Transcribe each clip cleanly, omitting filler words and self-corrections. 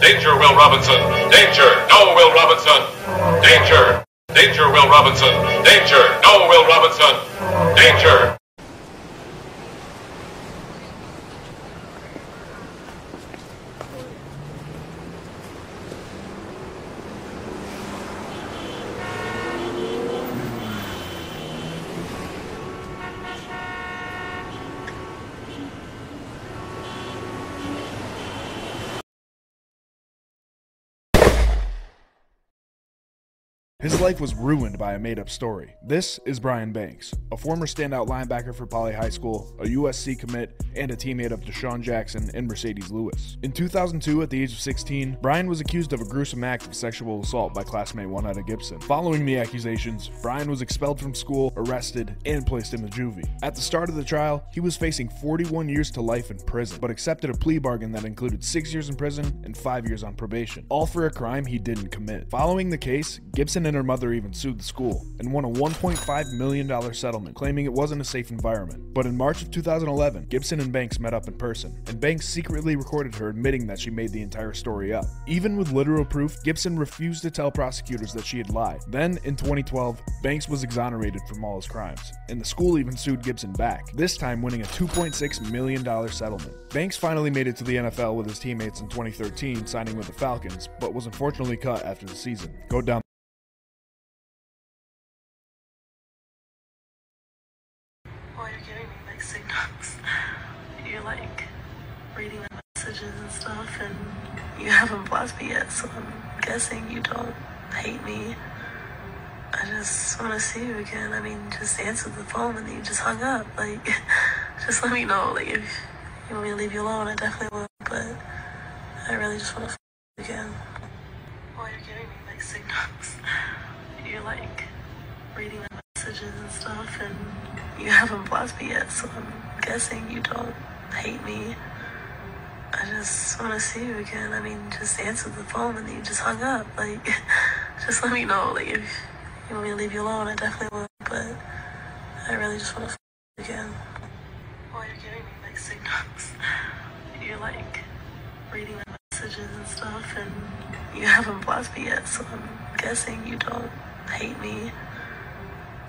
Danger, Will Robinson. Danger. No, Will Robinson. Danger. Danger, Will Robinson. Danger. No, Will Robinson. Danger. His life was ruined by a made-up story. This is Brian Banks, a former standout linebacker for Poly High School, a USC commit, and a teammate of Deshaun Jackson and Mercedes Lewis. In 2002, at the age of 16, Brian was accused of a gruesome act of sexual assault by classmate Juanetta Gibson. Following the accusations, Brian was expelled from school, arrested, and placed in the juvie. At the start of the trial, he was facing 41 years to life in prison, but accepted a plea bargain that included 6 years in prison and 5 years on probation, all for a crime he didn't commit. Following the case, Gibson and her mother even sued the school and won a $1.5 million settlement, claiming it wasn't a safe environment. But in March of 2011, Gibson and Banks met up in person, and Banks secretly recorded her admitting that she made the entire story up. Even with literal proof, Gibson refused to tell prosecutors that she had lied. Then, in 2012, Banks was exonerated from all his crimes, and the school even sued Gibson back, this time winning a $2.6 million settlement. Banks finally made it to the NFL with his teammates in 2013, signing with the Falcons, but was unfortunately cut after the season. Go down. While you're giving me like signals, you're like reading the messages and stuff, and you haven't blocked me yet, so I'm guessing you don't hate me. I just want to see you again. I mean, just answer the phone and then you just hung up. Like, just let me know. Like, if you want me to leave you alone, I definitely will, but I really just want to you again. While you're giving me like signals, you're like reading the messages and stuff, and you haven't blocked me yet, so I'm guessing you don't hate me. I just want to see you again. I mean, just answer the phone and then you just hung up. Like, just let me know. Like, if you want me to leave you alone, I definitely will, but I really just want to you again. While you're giving me like signals, you're like reading the messages and stuff, and you haven't blocked me yet, so I'm guessing you don't hate me.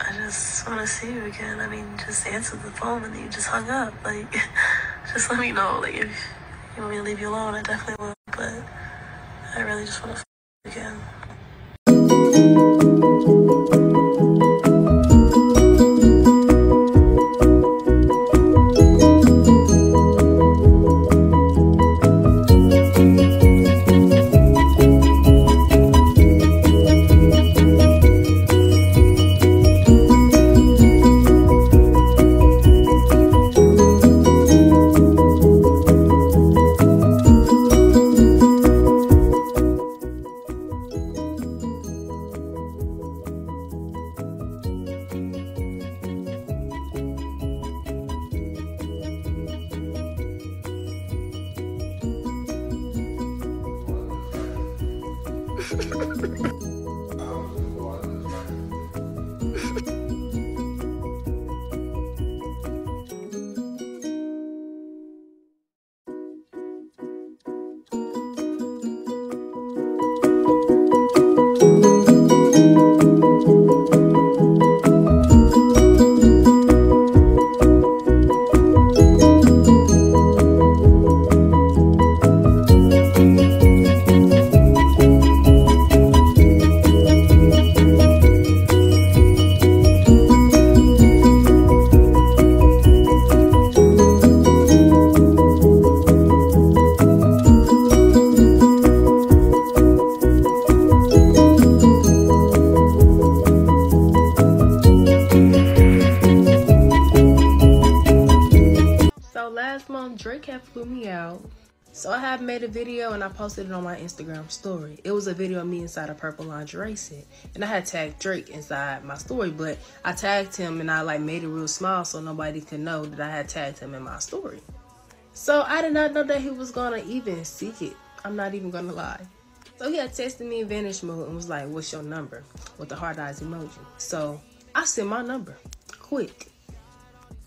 I just want to see you again. I mean, just answer the phone and then you just hung up. Like, just let me know. Like, if you want me to leave you alone, I definitely will, but I really just want to you again. Drake had flew me out, so I have made a video and I posted it on my Instagram story. It was a video of me inside a purple lingerie set, and I had tagged Drake inside my story, but I tagged him and I like made it real small so nobody could know that I had tagged him in my story. So I did not know that he was gonna even see it. I'm not even gonna lie. So he had texted me in vanish mode and was like, "What's your number?" with the heart eyes emoji. So I sent my number quick.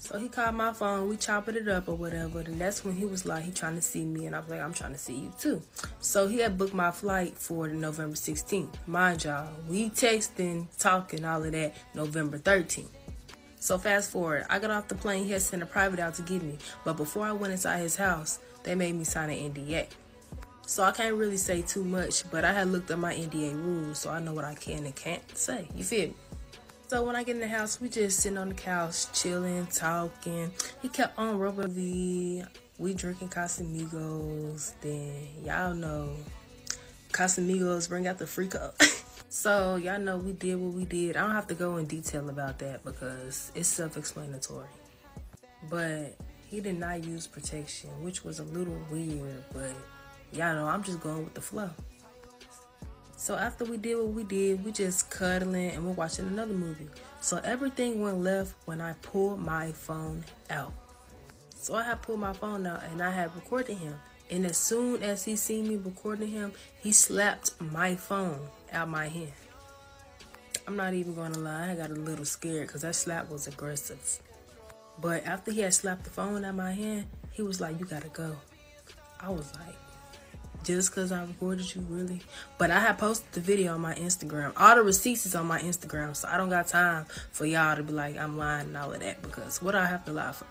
So he called my phone, we chopped it up or whatever, and that's when he was like, he trying to see me, and I was like, I'm trying to see you too. So he had booked my flight for November 16th. Mind y'all, we texting, talking, all of that, November 13th. So fast forward, I got off the plane, he had sent a private out to get me, but before I went inside his house, they made me sign an NDA. So I can't really say too much, but I had looked up my NDA rules, so I know what I can and can't say, you feel me? So when I get in the house, we just sitting on the couch, chilling, talking. He kept on rubbing we drinking Casamigos. Then y'all know Casamigos bring out the freak up. So y'all know we did what we did. I don't have to go in detail about that because it's self-explanatory. But he did not use protection, which was a little weird, but y'all know I'm just going with the flow. So after we did what we did, we just cuddling and we're watching another movie. So everything went left when I pulled my phone out. So I had pulled my phone out and I had recorded him. And as soon as he seen me recording him, he slapped my phone out my hand. I'm not even gonna lie, I got a little scared because that slap was aggressive. But after he had slapped the phone out my hand, he was like, you gotta go. I was like, just because I recorded you, really? But I had posted the video on my Instagram. All the receipts is on my Instagram, so I don't got time for y'all to be like, I'm lying and all of that, because what do I have to lie for?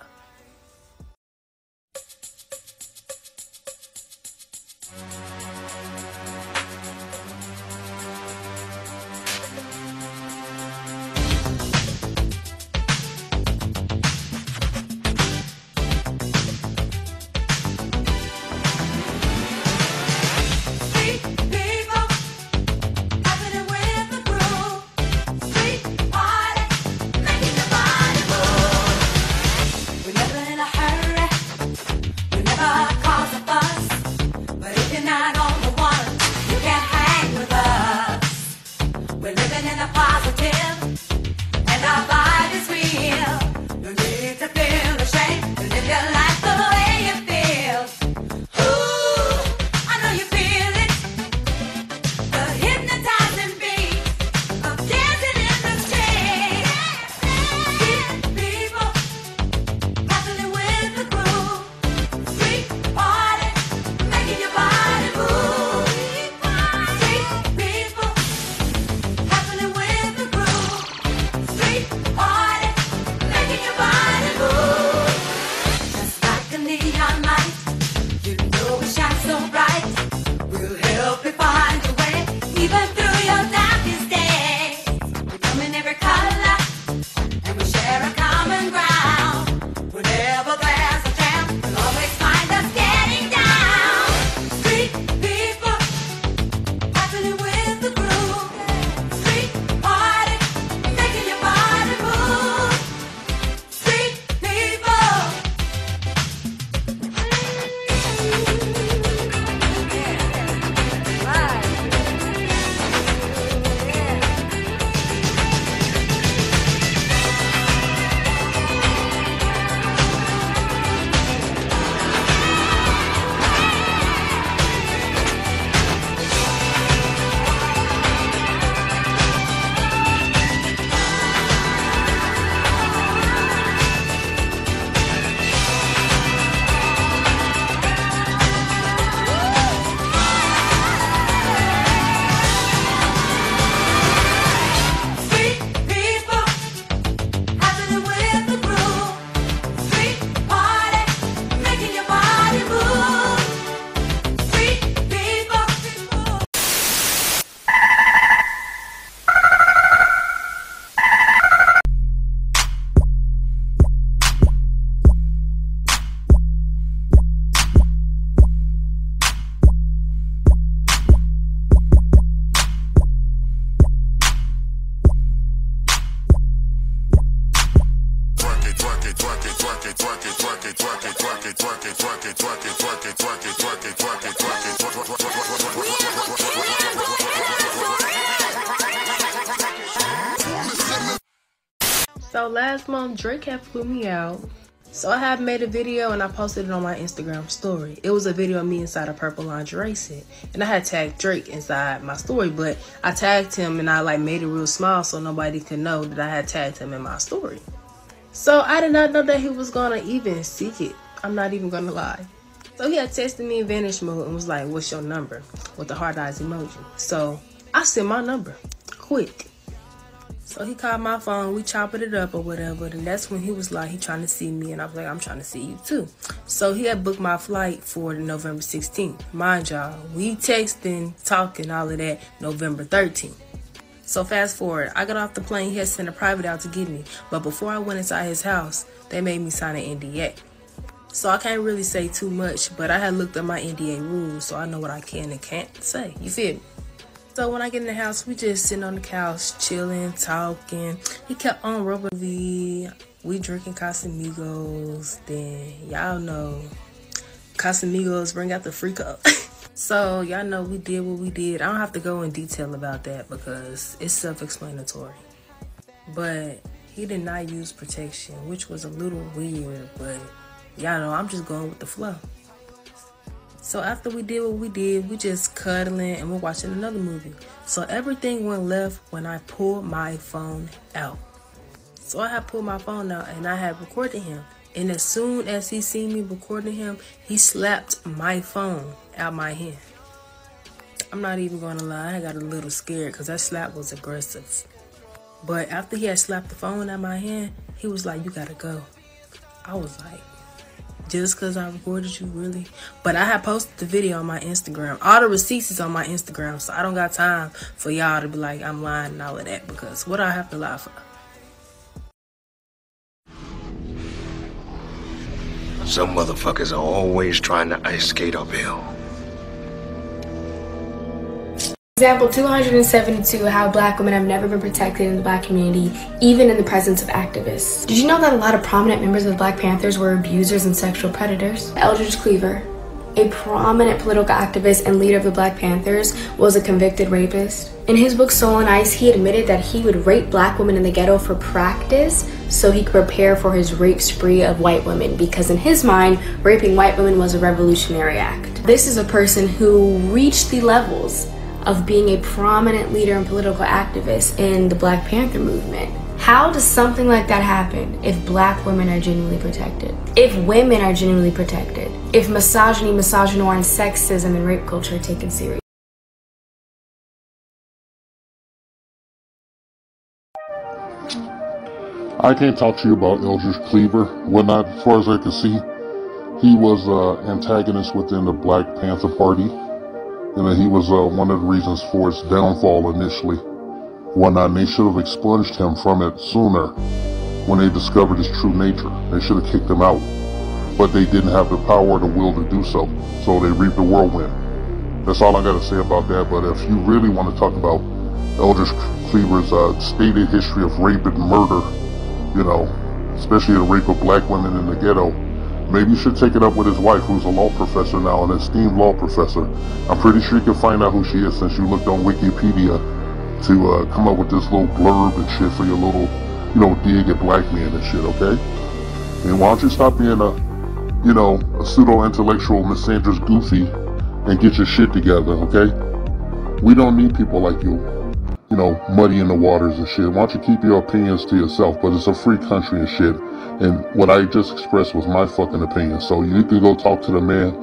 So last month, Drake had flew me out. So I had made a video and I posted it on my Instagram story. It was a video of me inside a purple lingerie set. And I had tagged Drake inside my story, but I tagged him and I like made it real small so nobody could know that I had tagged him in my story. So I did not know that he was gonna even seek it. I'm not even gonna lie. So he had texted me in vanish mode and was like, "What's your number?" with the heart eyes emoji. So I sent my number, quick. So he called my phone, we chopped it up or whatever, and that's when he was like, he trying to see me, and I was like, I'm trying to see you too. So he had booked my flight for November 16th. Mind y'all, we texting, talking, all of that, November 13th. So fast forward, I got off the plane, he had sent a private out to get me, but before I went inside his house, they made me sign an NDA. So I can't really say too much, but I had looked up my NDA rules, so I know what I can and can't say, you feel me? So when I get in the house, we just sitting on the couch, chilling, talking. He kept on rubbing me. We drinking Casamigos. Then y'all know Casamigos bring out the freak up. So y'all know we did what we did. I don't have to go in detail about that because it's self-explanatory. But he did not use protection, which was a little weird. But y'all know I'm just going with the flow. So after we did what we did, we just cuddling and we're watching another movie. So everything went left when I pulled my phone out. So I had pulled my phone out and I had recorded him. And as soon as he seen me recording him, he slapped my phone out my hand. I'm not even gonna lie, I got a little scared because that slap was aggressive. But after he had slapped the phone out my hand, he was like, "You gotta go." I was like, just because I recorded you, really? But I had posted the video on my Instagram. All the receipts is on my Instagram, so I don't got time for y'all to be like, I'm lying and all of that, because what do I have to lie for? Some motherfuckers are always trying to ice skate uphill. Example 272, how black women have never been protected in the black community, even in the presence of activists. Did you know that a lot of prominent members of the Black Panthers were abusers and sexual predators? Eldridge Cleaver, a prominent political activist and leader of the Black Panthers, was a convicted rapist. In his book Soul on Ice, he admitted that he would rape black women in the ghetto for practice so he could prepare for his rape spree of white women, because in his mind, raping white women was a revolutionary act. This is a person who reached the levels of being a prominent leader and political activist in the Black Panther movement. How does something like that happen if black women are genuinely protected? If women are genuinely protected? If misogyny, misogynoir, and sexism and rape culture are taken seriously? I can't talk to you about Eldridge Cleaver. Whatnot, as far as I can see, he was antagonist within the Black Panther Party. And he was one of the reasons for its downfall initially. Whatnot, they should have expunged him from it sooner when they discovered his true nature. They should have kicked him out. But they didn't have the power or the will to do so. So they reaped the whirlwind. That's all I got to say about that. But if you really want to talk about Eldridge Cleaver's stated history of rape and murder, you know, especially the rape of black women in the ghetto, maybe you should take it up with his wife, who's a law professor now, an esteemed law professor. I'm pretty sure you can find out who she is since you looked on Wikipedia to come up with this little blurb and shit for your little, you know, dig at black men and shit, okay? And why don't you stop being a, you know, a pseudo-intellectual misandrous goofy and get your shit together, okay? We don't need people like you know, muddying the waters and shit. Why don't you keep your opinions to yourself? But it's a free country and shit. And what I just expressed was my fucking opinion. So you can go talk to the man,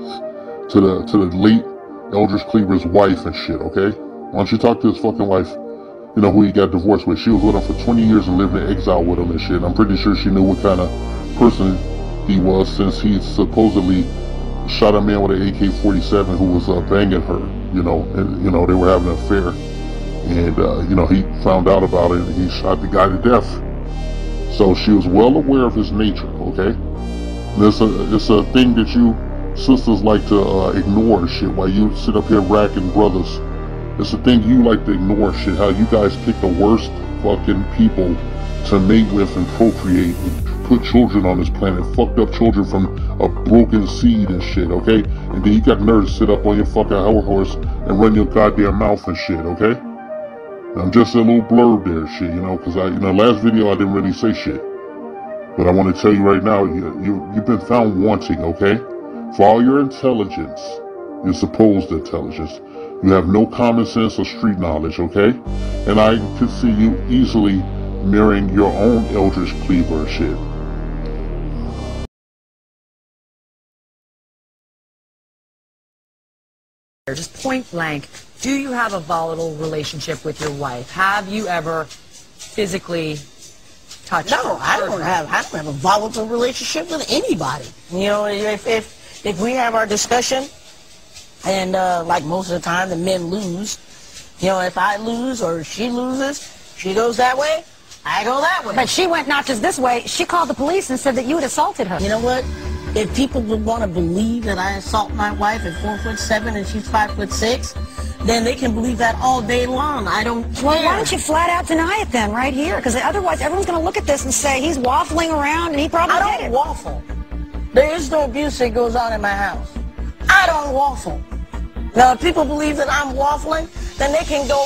to the late Eldridge Cleaver's wife and shit, okay? Why don't you talk to his fucking wife, you know, who he got divorced with. She was with him for 20 years and lived in exile with him and shit. I'm pretty sure she knew what kind of person he was, since he supposedly shot a man with an AK-47 who was banging her, you know, and, you know, they were having an affair. And, you know, he found out about it and he shot the guy to death. So she was well aware of his nature, okay? It's a thing that you sisters like to ignore shit while you sit up here racking brothers. It's a thing you like to ignore shit, how you guys pick the worst fucking people to mate with and procreate and put children on this planet, fucked up children from a broken seed and shit, okay? And then you got nerve to sit up on your fucking horse and run your goddamn mouth and shit, okay? I'm just a little blurb there, shit, you know, because in the last video I didn't really say shit. But I want to tell you right now, you've been found wanting, okay? For all your intelligence, your supposed intelligence, you have no common sense or street knowledge, okay? And I could see you easily mirroring your own Eldridge Cleaver shit. Just point blank, do you have a volatile relationship with your wife? Have you ever physically touched her? No, I don't have a volatile relationship with anybody. You know, if we have our discussion, and like most of the time the men lose, you know, if I lose or she loses, she goes that way, I go that way. But she went not just this way, she called the police and said that you had assaulted her. You know what? If people would want to believe that I assault my wife at 4'7" and she's 5'6", then they can believe that all day long. I don't care. Well, why don't you flat out deny it then, right here? Because otherwise everyone's going to look at this and say he's waffling around and he probably did it. I don't waffle. There is no abuse that goes on in my house. I don't waffle. Now, if people believe that I'm waffling, then they can go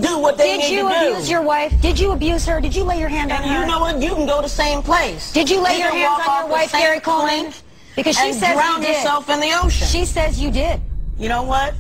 do what they need to do. Did you abuse your wife? Did you abuse her? Did you lay your hand on her? And you know what? You can go the same place. Did you lay your hands on your wife, Gary Coleman? Because she says drown you did. yourself in the ocean. She says you did. You know what?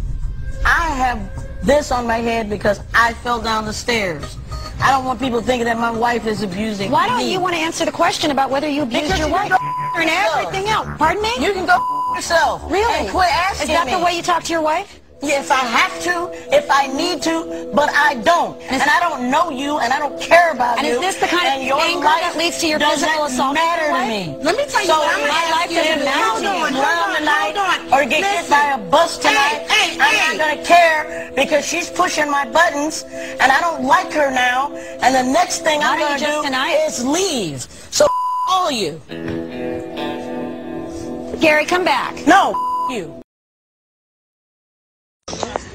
I have this on my head because I fell down the stairs. I don't want people thinking that my wife is abusing me. Why don't you want to answer the question about whether you abused your wife and everything else? Pardon me? You can go yourself. Really? And quit asking me. Is that the way you talk to your wife? Yes, I have to, if I need to, but I don't. And I don't know you, and I don't care about you. And is this the kind of anger that leads to your physical assault? Matter to me. Let me tell you what, my life doesn't matter to you. Or get hit by a bus tonight. I'm not going to care because she's pushing my buttons, and I don't like her now. And the next thing I'm going to do is leave. So all you. Gary, come back. No, you.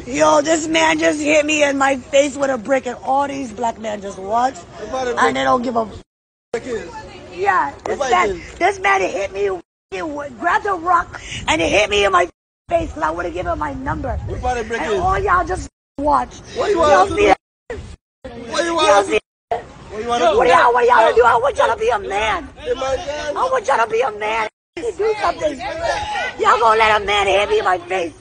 Yo, this man just hit me in my face with a brick, and all these black men just watch, and they don't give a Yeah, this man hit me, grabbed a rock, and it hit me in my face, and I would have given him my number. And all y'all just watch. What you want to do? What you want to do? What do y'all do? I want y'all to be a man. I want y'all to be a man. Do something. Y'all gonna let a man hit me in my face.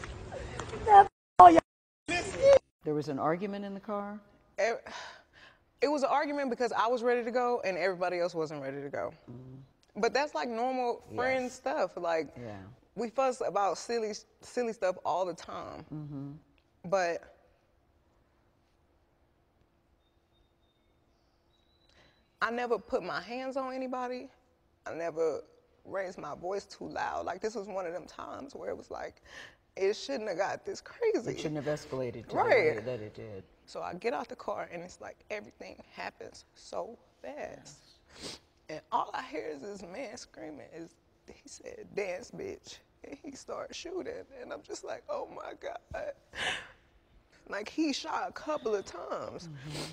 There was an argument in the car? It was an argument because I was ready to go and everybody else wasn't ready to go. Mm-hmm. But that's like normal friend stuff. Like, we fuss about silly stuff all the time. Mm-hmm. But I never put my hands on anybody. I never raised my voice too loud. Like, this was one of them times where it was like, it shouldn't have got this crazy. It shouldn't have escalated to the way that it did. So I get out the car and it's like everything happens so fast. Yes. And all I hear is this man screaming. He said, "Dance, bitch." And he started shooting. And I'm just like, oh my God. Like, he shot a couple of times. Mm-hmm.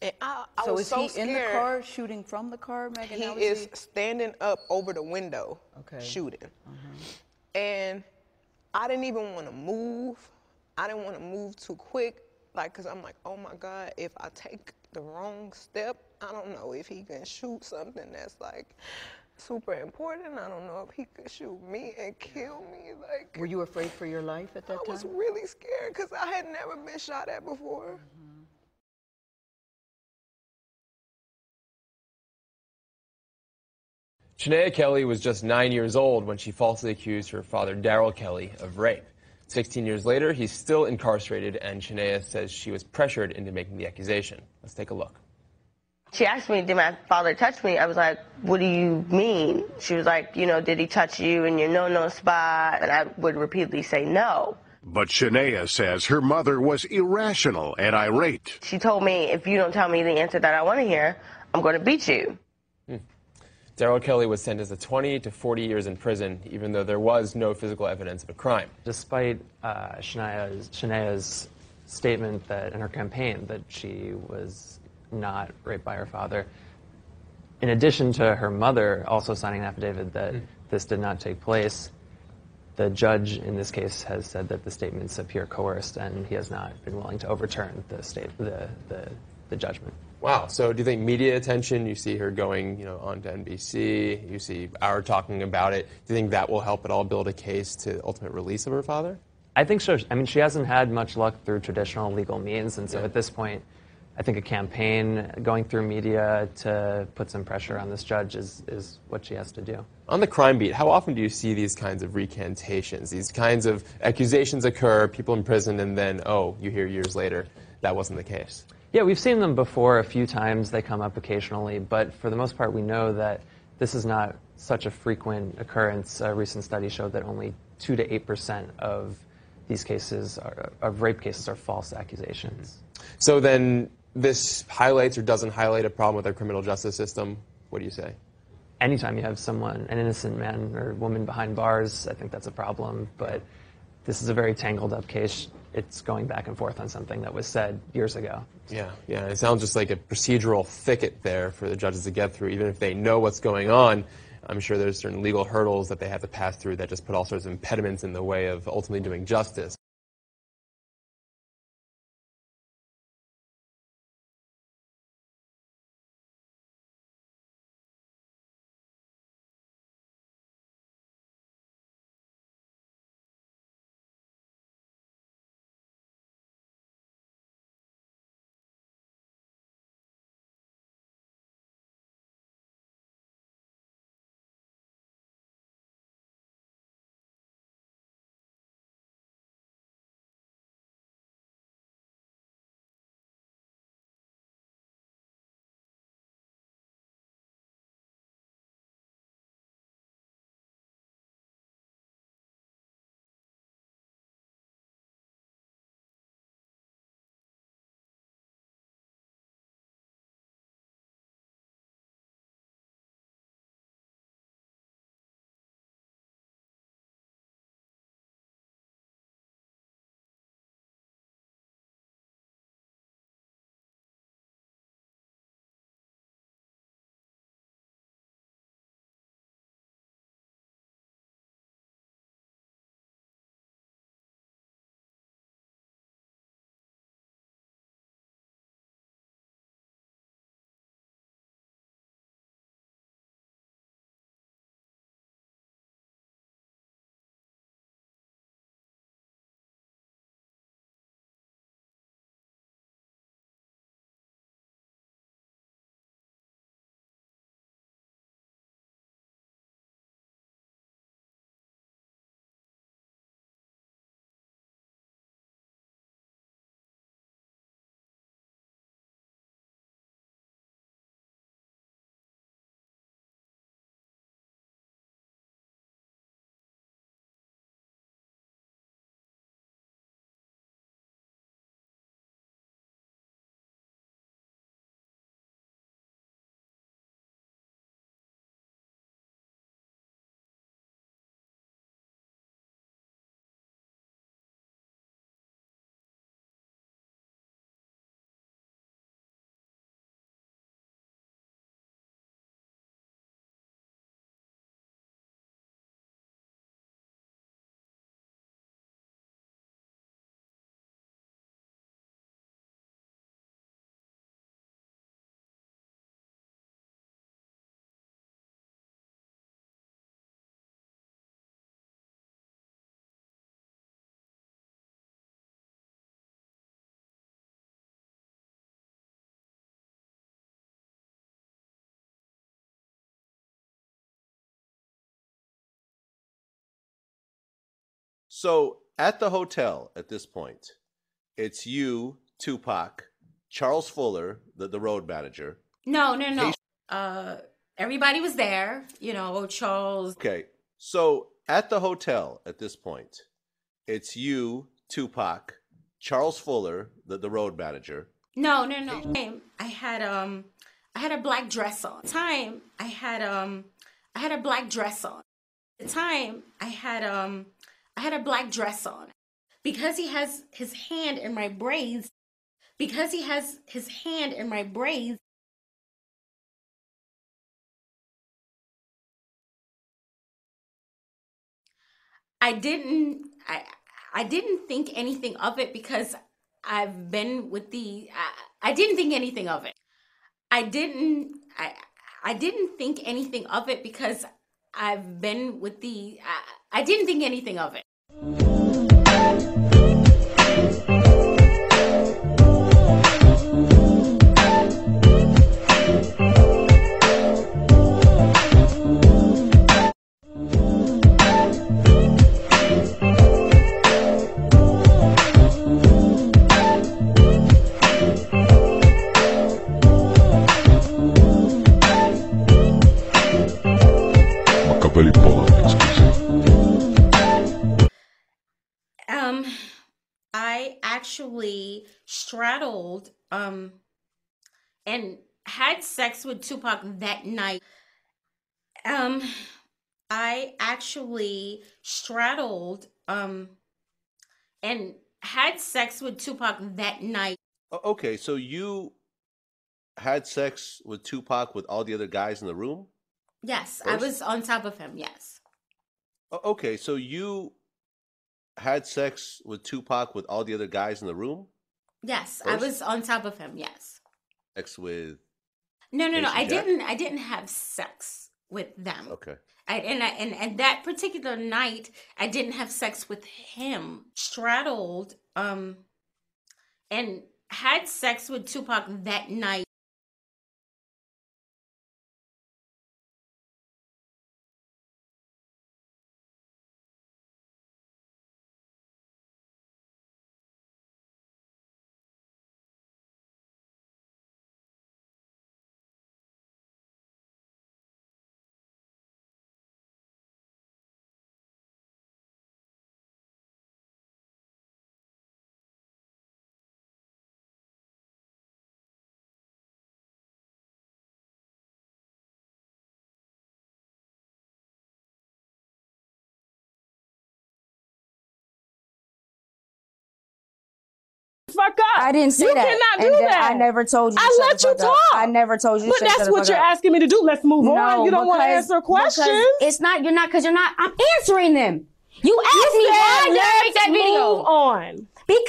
And I was so scared. So is he in the car shooting from the car, Megan? He is standing up over the window shooting. Mm-hmm. And I didn't even want to move. I didn't want to move too quick, like, because I'm like, oh my God, if I take the wrong step, I don't know if he can shoot something that's like super important. I don't know if he could shoot me and kill me. Like, were you afraid for your life at that time? I was really scared because I had never been shot at before. Mm-hmm. Shania Kelly was just 9 years old when she falsely accused her father, Darrell Kelly, of rape. 16 years later, he's still incarcerated, and Shania says she was pressured into making the accusation. Let's take a look. She asked me, did my father touch me? I was like, what do you mean? She was like, you know, did he touch you in your no-no spot? And I would repeatedly say no. But Shania says her mother was irrational and irate. She told me, if you don't tell me the answer that I want to hear, I'm going to beat you. Darrell Kelly was sentenced to 20 to 40 years in prison, even though there was no physical evidence of a crime. Despite Shania's statement that in her campaign that she was not raped by her father, in addition to her mother also signing an affidavit that this did not take place, the judge in this case has said that the statements appear coerced, and he has not been willing to overturn the judgment. Wow. So do you think media attention, you see her going, on to NBC, you see our talking about it, do you think that will help at all build a case to ultimate release of her father? I think so. I mean, she hasn't had much luck through traditional legal means, and so at this point, I think a campaign going through media to put some pressure on this judge is what she has to do. On the crime beat, how often do you see these kinds of recantations? These kinds of accusations occur, people in prison, and then, oh, you hear years later, that wasn't the case. Yeah, we've seen them before a few times. They come up occasionally, but for the most part, we know that this is not such a frequent occurrence. A recent study showed that only 2 to 8% of these cases, of rape cases, are false accusations. So then this highlights or doesn't highlight a problem with our criminal justice system? What do you say? Anytime you have someone, an innocent man or woman behind bars, I think that's a problem, but this is a very tangled up case. It's going back and forth on something that was said years ago. Yeah. It sounds just like a procedural thicket there for the judges to get through. Even if they know what's going on, I'm sure there's certain legal hurdles that they have to pass through that just put all sorts of impediments in the way of ultimately doing justice. So at the hotel at this point, it's you, Tupac, Charles Fuller, the road manager. No. Everybody was there, Charles. Okay. So at the hotel at this point, it's you, Tupac, Charles Fuller, the road manager. No. I had a black dress on. I had a black dress on. At the time I had a black dress on. Because he has his hand in my braids. I didn't think anything of it because I've been with the I didn't think anything of it. I didn't think anything of it because I've been with the I didn't think anything of it. I actually straddled and had sex with Tupac that night. I actually straddled and had sex with Tupac that night. Okay, so you had sex with Tupac with all the other guys in the room? Yes, first? I was on top of him. Yes. Okay, so you had sex with Tupac with all the other guys in the room? Yes, first? I was on top of him. Yes. Sex with No. Jason I Jack? didn't have sex with them. Okay. And that particular night, I didn't have sex with him. Straddled and had sex with Tupac that night. Fuck up. I didn't say you that. You cannot And do that. I never told you to I shut let the you fuck up. talk. I never told you to But shut that's the what fuck you're up. asking me to do. Let's move on. You don't want to answer a question. Because it's not, you're not, because you're not, I'm answering them. You asked me why did I make that video? Move on. Because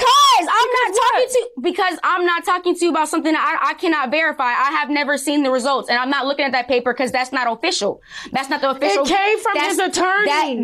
I'm not talking to you about something that I cannot verify. I have never seen the results, and I'm not looking at that paper because that's not official. That's not the official. It came from his attorney.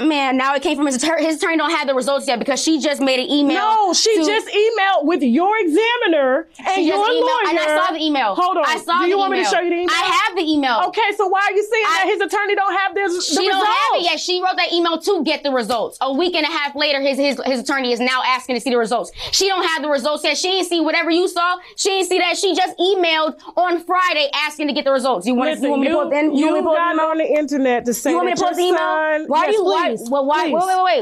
Man, now it came from his attorney. His attorney don't have the results yet because she just made an email. No, she just emailed with your examiner and your lawyer. And I saw the email. Hold on. I saw Do you the want me to email. show you the email? I have the email. Okay, so why are you saying that his attorney don't have the results? She don't have it yet. She wrote that email to get the results. A week and a half later, his attorney is now asking to see the results. She don't have the results yet. She didn't see whatever you saw. She didn't see that. She just emailed on Friday asking to get the results. You want me to pull it? You got on the internet to say you want me to pull the email?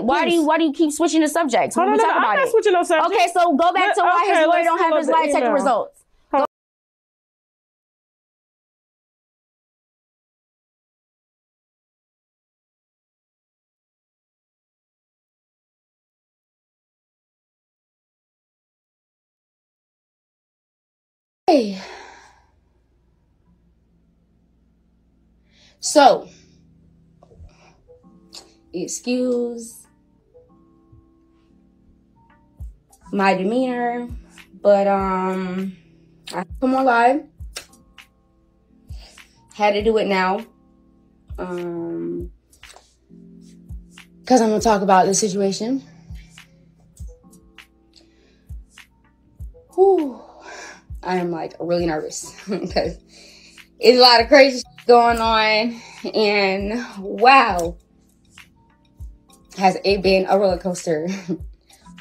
Why do you keep switching the subjects? Hold on, I'm not switching no subject. Okay, so go back to why his lawyer don't have his lie detector results. Hey. So, excuse my demeanor, but I come on live. Had to do it now. Because I'm gonna talk about the situation. Whew. I am like really nervous because it's a lot of crazy shit going on, and wow, has it been a roller coaster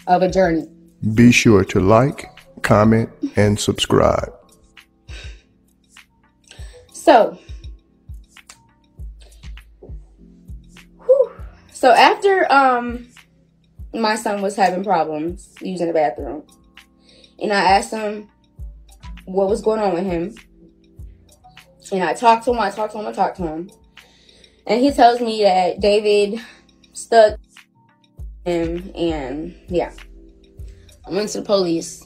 of a journey. Be sure to like, comment, and subscribe. So, after my son was having problems using the bathroom, and I asked him what was going on with him, and I talked to him, and he tells me that David stuck him, and yeah, I went to the police,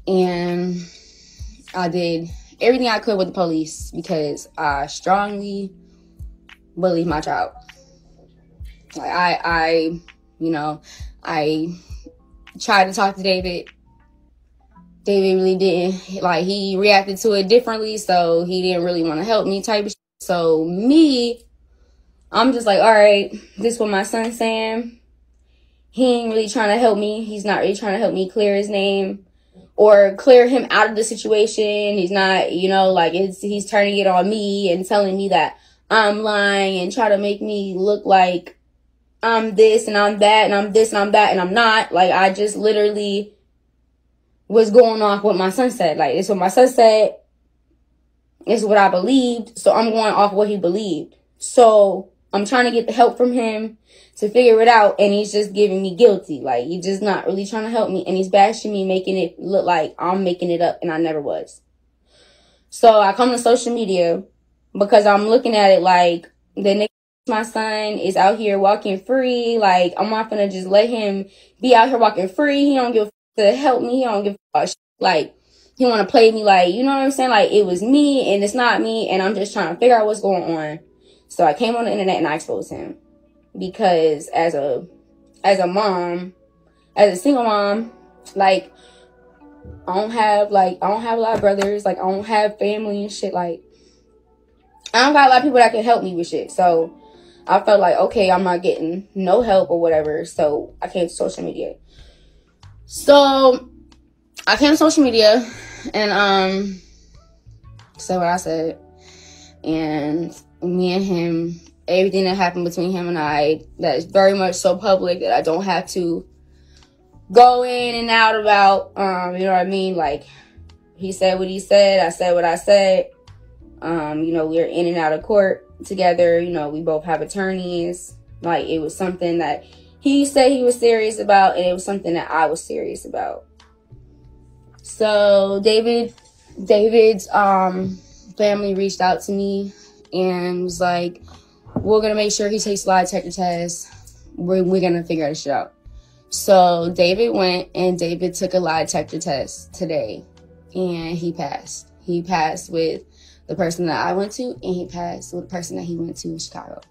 and I did everything I could with the police because I strongly believe my child. Like I tried to talk to David. David really didn't, he reacted to it differently, so he didn't really want to help me type of shit. So I'm just like, all right, this is what my son's saying. He ain't really trying to help me. He's not really trying to help me clear his name or clear him out of the situation. He's not, he's turning it on me and telling me that I'm lying and try to make me look like I'm this and I'm that and I'm this and I'm that and I'm not. I just literally was going off what my son said. It's what my son said. It's what I believed. So I'm going off what he believed. So, I'm trying to get the help from him to figure it out, and he's just giving me guilty. Like, he's just not really trying to help me, and he's bashing me, making it look like I'm making it up, and I never was. So I come to social media because I'm looking at it like the nigga, my son, is out here walking free. Like, I'm not gonna just let him be out here walking free. He don't give a to help me. He don't give a like, he want to play me like, you know what I'm saying? Like, it was me and it's not me, and I'm just trying to figure out what's going on. So I came on the internet and I exposed him because as a mom, as a single mom, like, I don't have a lot of brothers. Like, I don't have family and shit. Like, I don't got a lot of people that can help me with shit. So I felt like, okay, I'm not getting no help or whatever. So I came to social media. So I came to social media and said what I said. And me and him, everything that happened between him and I, that is very much so public that I don't have to go in and out about, you know what I mean? Like, he said what he said, I said what I said. You know, we're in and out of court together. You know, we both have attorneys. Like, it was something that he said he was serious about, and it was something that I was serious about. So David's family reached out to me and was like, we're gonna make sure he takes a lie detector test. We're gonna figure this shit out. So David went and David took a lie detector test today, and he passed. He passed with the person that I went to, and he passed with the person that he went to in Chicago.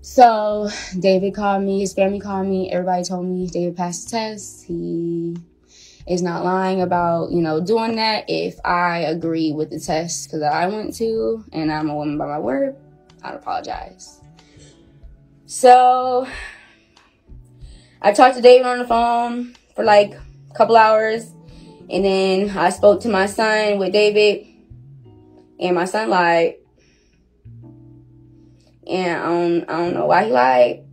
So David called me, his family called me, everybody told me David passed the test. He is not lying about, you know, doing that. If I agree with the test because I went to, and I'm a woman by my word, I'd apologize. So I talked to David on the phone for like a couple hours, and then I spoke to my son with David, and my son lied. And I don't know why he lied.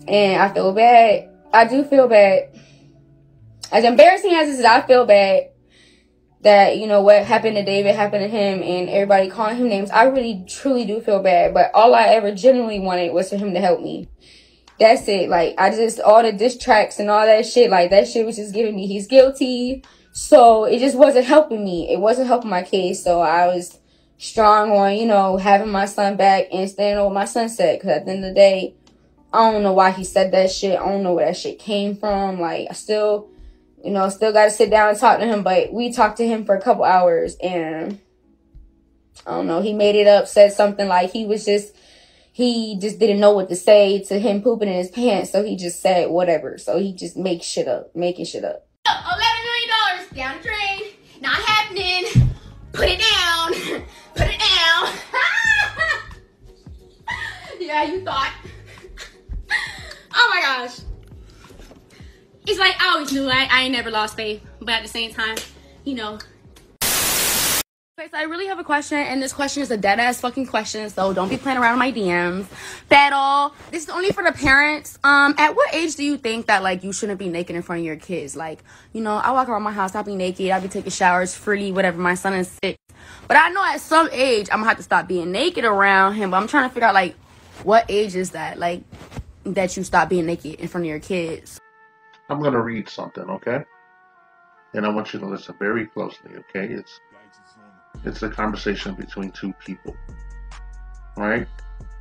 And I feel bad. I do feel bad. As embarrassing as it is, I feel bad that, you know, what happened to David happened to him, and everybody calling him names. I really, truly do feel bad. But all I ever genuinely wanted was for him to help me. That's it. Like, all the diss tracks and all that shit, like, that shit was just giving me, he's guilty. So it just wasn't helping me. It wasn't helping my case. So I was strong on, you know, having my son back and standing on what my son said. Because at the end of the day, I don't know why he said that shit. I don't know where that shit came from. Like, I still, you know, still got to sit down and talk to him. But we talked to him for a couple hours, and I don't know, he made it up, said something like he just didn't know what to say to him pooping in his pants. So he just said whatever. So he just making shit up. $11 million down the drain. Not happening. Put it down. Put it down. Yeah, you thought. Oh my gosh. It's like, I always knew I ain't never lost faith. But at the same time, you know. Okay, so I really have a question, and this question is a dead-ass fucking question, so don't be playing around with my DMs. Pero, this is only for the parents. At what age do you think that, like, you shouldn't be naked in front of your kids? Like, you know, I walk around my house, I'll be naked, I'll be taking showers freely, whatever. My son is 6. But I know at some age, I'm gonna have to stop being naked around him. But I'm trying to figure out, like, what age is that? Like, that you stop being naked in front of your kids. I'm going to read something, okay? And I want you to listen very closely, okay? It's a conversation between two people, right?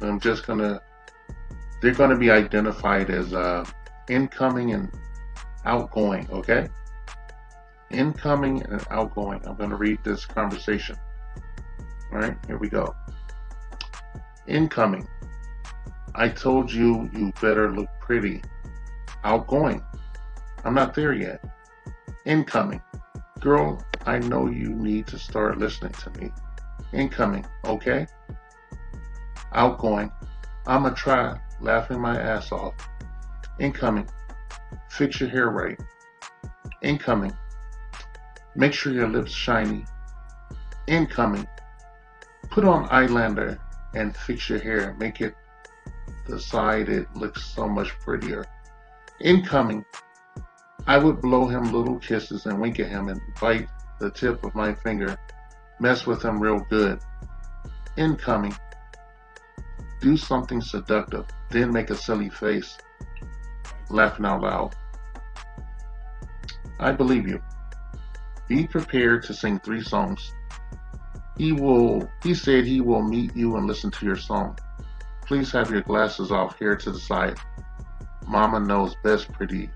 I'm just going to, they're going to be identified as incoming and outgoing, okay? Incoming and outgoing. I'm going to read this conversation. All right, here we go. Incoming. I told you you better look pretty. Outgoing. I'm not there yet. Incoming. Girl, I know you need to start listening to me. Incoming, okay? Outgoing. I'ma try, laughing my ass off. Incoming. Fix your hair right. Incoming. Make sure your lips shiny. Incoming. Put on eyeliner and fix your hair. Make it the side it looks so much prettier. Incoming. I would blow him little kisses and wink at him and bite the tip of my finger. Mess with him real good. Incoming. Do something seductive, then make a silly face, laughing out loud. I believe you. Be prepared to sing 3 songs. He said he will meet you and listen to your song. Please have your glasses off, hair to the side. Mama knows best, pretty.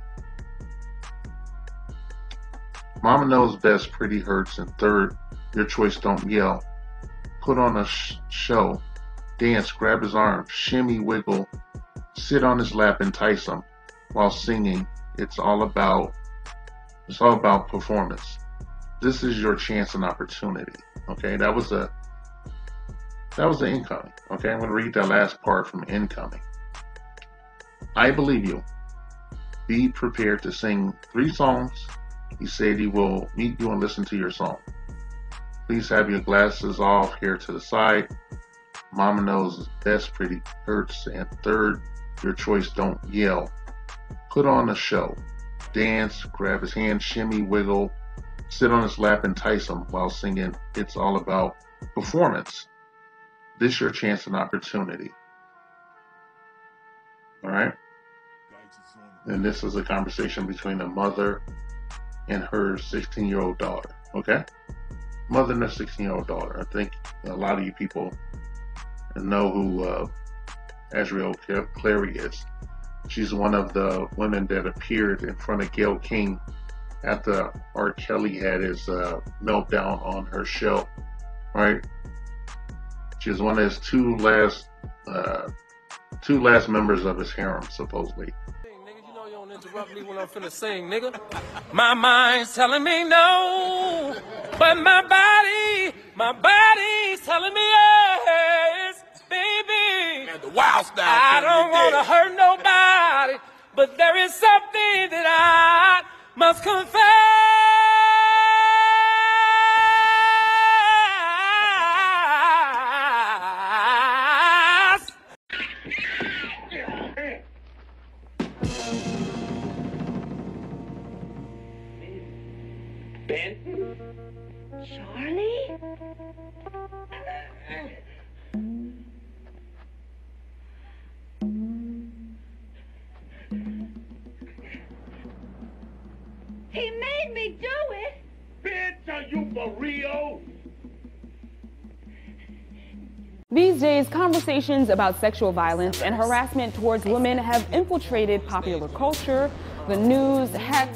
Mama knows best, pretty hurts. And 3rd, your choice, don't yell. Put on a show. Dance, grab his arm, shimmy, wiggle. Sit on his lap, entice him while singing. It's all about performance. This is your chance and opportunity. Okay, that was the incoming. Okay, I'm going to read that last part from incoming. I believe you. Be prepared to sing 3 songs. He said he will meet you and listen to your song. Please have your glasses off, hair to the side. Mama knows best, pretty hurts. And 3rd, your choice, don't yell. Put on a show. Dance, grab his hand, shimmy, wiggle. Sit on his lap, entice him while singing. It's all about performance. This is your chance and opportunity. All right? And this is a conversation between a mother and her 16-year-old daughter. Okay? Mother and her 16-year-old daughter. I think a lot of you people know who Azriel Clary is. She's one of the women that appeared in front of Gayle King after R. Kelly had his meltdown on her show, right? She was one of his two last members of his harem, supposedly. Nigga, you know you don't interrupt me when I'm finna sing, nigga. My mind's telling me no, but my body's telling me yes, baby. Man, the wild style. I don't wanna hurt nobody, but there is something that I must confess. Ben? Charlie? He made me do it! Bitch, are you for real? These days, conversations about sexual violence and harassment towards women have infiltrated popular culture, the news, heck,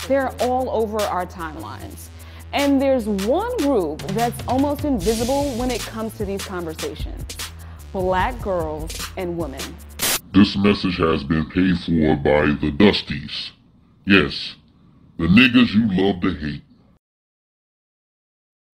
they're all over our timelines. And there's one group that's almost invisible when it comes to these conversations: Black girls and women. This message has been paid for by the Dusties. Yes, the niggas you love to hate.